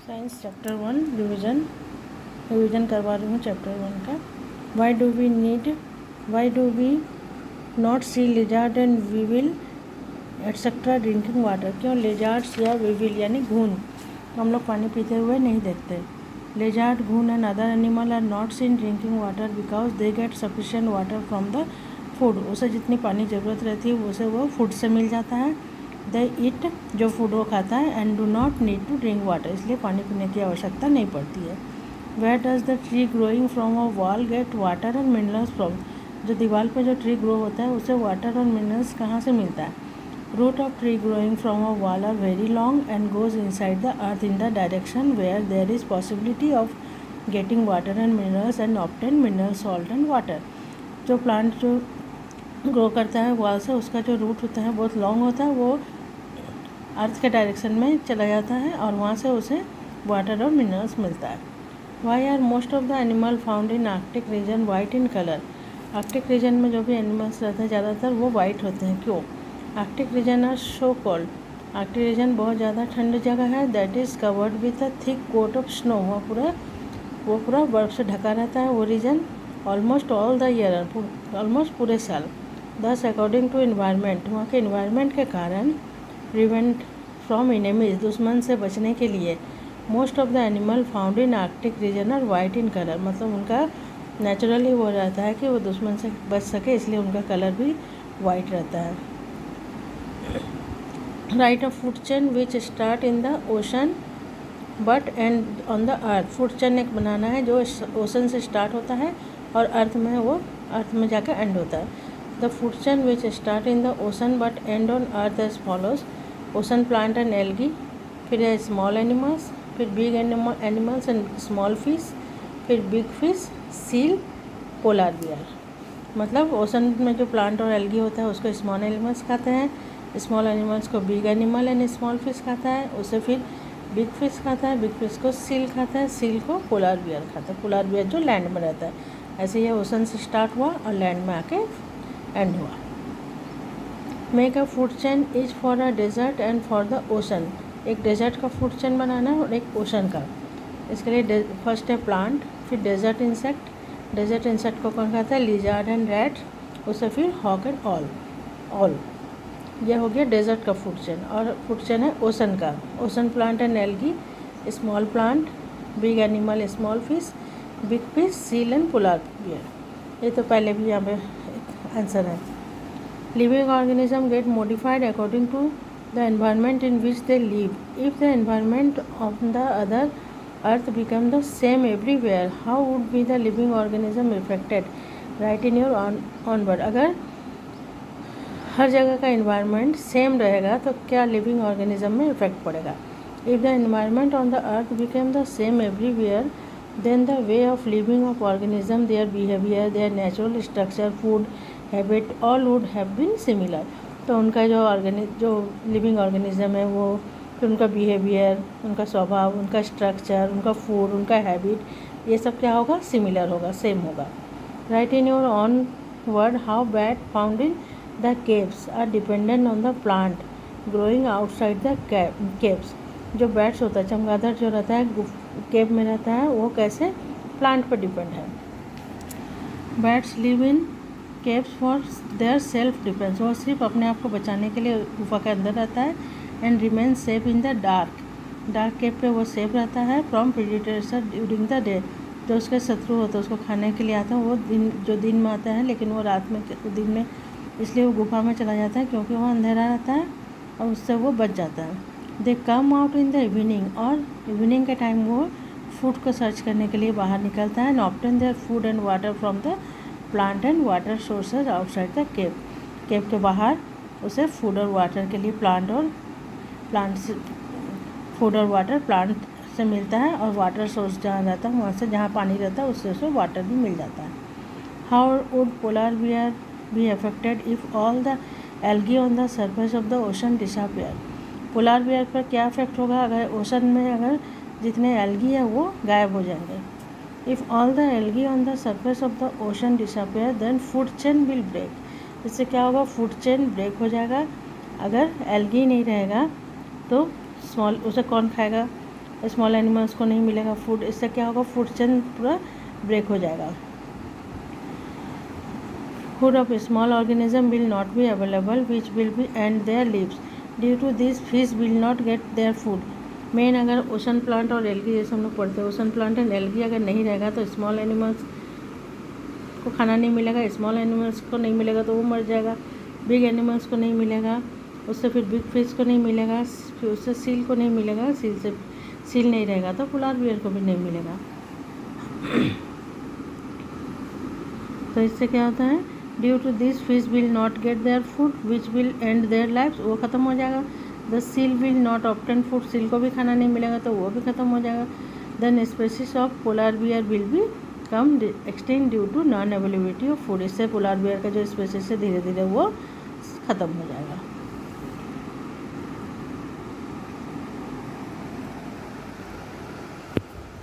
Science chapter 1 revision करवा रही हूँ चैप्टर 1 का। Why do we not see lizard and weevil etcetera drinking water. क्यों लिजार्ड्स या वीविल यानी घून हम लोग पानी पीते हुए नहीं देखते। लिजार्ड, घून and other animal are not seen drinking water because they get sufficient water from the food. उसे जितनी पानी ज़रूरत रहती है उसे वो फूड से मिल जाता है। दे ईट, जो फूड वो खाता है, and do not need to drink water, इसलिए पानी पीने की आवश्यकता नहीं पड़ती है। Where does the tree growing from a wall get water and minerals from. जो दीवार पे जो ट्री ग्रो होता है उसे वाटर और मिनरल्स कहाँ से मिलता है। Root of tree growing from a wall are very long and goes inside the earth in the direction where there is possibility of getting water and minerals and obtain mineral salt and water. जो plant जो grow करता है wall से, उसका जो root होता है बहुत लॉन्ग होता है, वो अर्थ के डायरेक्शन में चला जाता है और वहाँ से उसे वाटर और मिनरल्स मिलता है। Why are most of the animal found in Arctic region white in colour. Arctic region में जो भी एनिमल्स रहते हैं ज़्यादातर वो वाइट होते हैं। क्यों? Arctic region are so cold. Arctic region बहुत ज़्यादा ठंड जगह है। That is covered with a thick coat of snow. वो पूरा बर्फ़ से ढका रहता है वो region almost all the year, almost पूरे साल। दस अकॉर्डिंग टू इन्वायरमेंट, वहाँ के इन्वायरमेंट के कारण प्रिवेंट फ्रॉम इनेमीज, दुश्मन से बचने के लिए, most of the animal found in Arctic region are white in colour. मतलब उनका नेचुरली वो रहता है कि वो दुश्मन से बच सके, इसलिए उनका कलर भी वाइट रहता है। Right a food chain which start in the ocean but end on the earth. Food chain एक बनाना है जो ओशन से स्टार्ट होता है और अर्थ में जाकर एंड होता है। The food chain which start in the ocean but end on earth as follows. Ocean plant and algae, फिर है स्मॉल एनिमल्स, फिर big animals and small fish, फिर big fish, seal, polar bear. मतलब ocean में जो plant और algae होता है उसको स्मॉल एनिमल्स खाते हैं, स्मॉल एनिमल्स को big animal and small fish खाता है, उसे फिर बिग फिश खाता है, बिग फिश को सील खाता है, सील को पोलार बियर खाता है, पोलार बियर जो लैंड में रहता है। ऐसे ये ओशन से स्टार्ट हुआ और लैंड में आके एंड हुआ। Make a food chain is for a desert and for the ocean. एक डेजर्ट का फूड चेन बनाना है और एक ओशन का। इसके लिए फर्स्ट है प्लांट, फिर डेजर्ट इंसेक्ट। डेजर्ट इंसेक्ट को कौन खाता है? लिजार्ड एंड रैट, उसे फिर हॉक एंड ऑल। यह हो गया डेजर्ट का फूड चेन। और फूड चेन है ओशन का। Ocean plant and algae, small plant, big animal, small fish, big fish, seal and polar bear. ये तो पहले भी यहाँ पे आंसर है। Living organism get modified according to the environment in which they live. If the environment of the other earth become the same everywhere, how would be the living organism affected? Write in your onward. अगर हर जगह का environment same रहेगा तो क्या living organism में effect पड़ेगा? If the environment on the earth became the same everywhere, then the way of living of organism, their behaviour, their natural structure, food habit, all would have been similar. तो उनका जो living organism है वो, फिर उनका behaviour, उनका स्वभाव, उनका स्ट्रक्चर, उनका फूड, उनका हैबिट, ये सब क्या होगा? सिमिलर होगा, सेम होगा। Write in your own word how bat found in the caves are dependent on the plant growing outside the caves. जो बैट्स होता है, चमगादड़ जो रहता है केव में रहता है, वो कैसे? प्लांट पर डिपेंड है। Bats live in caves for their self defence. वो सिर्फ अपने आप को बचाने के लिए गुफा के अंदर रहता है। And remain safe in the dark cave पे वो सेफ रहता है from predators during the day. जो उसके शत्रु होते हैं उसको खाने के लिए आते हैं, वो दिन में आता है, लेकिन वो रात में, दिन में इसलिए वो गुफा में चला जाता है क्योंकि वहाँ अंधेरा रहता है और उससे वो बच जाता है। They come out in the evening, और इवनिंग के टाइम वो फूड को सर्च करने के लिए बाहर निकलता है। And obtain their food and water from the plant and water sources outside the cave. Cave के बाहर उसे फूड और वाटर के लिए फूड और वाटर प्लांट से मिलता है, और वाटर सोर्स जहाँ रहता है वहाँ से, जहाँ पानी रहता है उससे उसे वाटर भी मिल जाता है। How would polar bear be affected if all the algae on the surface of the ocean disappear? Polar bear पर क्या इफेक्ट होगा अगर ओशन में अगर जितने एल्गी है वो गायब हो जाएंगे? If all the algae on the surface of the ocean disappear then food chain will break. इससे क्या होगा? फूड चेन ब्रेक हो जाएगा। अगर एल्गी नहीं रहेगा तो उसे कौन खाएगा? स्मॉल एनिमल्स को नहीं मिलेगा फूड। इससे क्या होगा, फूड चेन पूरा ब्रेक हो जाएगा। Food of small organism will not be available which will be end their lives due to this fish will not get their food. मेन अगर ओशन प्लांट और एल्गी जैसे हम लोग पढ़ते हैं, ओशन प्लांट एंड एल्गी अगर नहीं रहेगा तो स्मॉल एनिमल्स को खाना नहीं मिलेगा, स्मॉल एनिमल्स को नहीं मिलेगा तो वो मर जाएगा, बिग एनिमल्स को नहीं मिलेगा, उससे फिर बिग फिश को नहीं मिलेगा, फिर उससे सील को नहीं मिलेगा, सील नहीं रहेगा तो पोलार बियर को भी नहीं मिलेगा। तो इससे क्या होता है, due to this fish will not get their food which will end their lifes, वो ख़त्म हो जाएगा। The seal will not obtain food, seal को भी खाना नहीं मिलेगा तो वो भी ख़त्म हो जाएगा। Then species of polar bear will become extinct due to non availability of food, इससे पोलार बियर का जो स्पीसीज है धीरे धीरे वो ख़त्म हो जाएगा।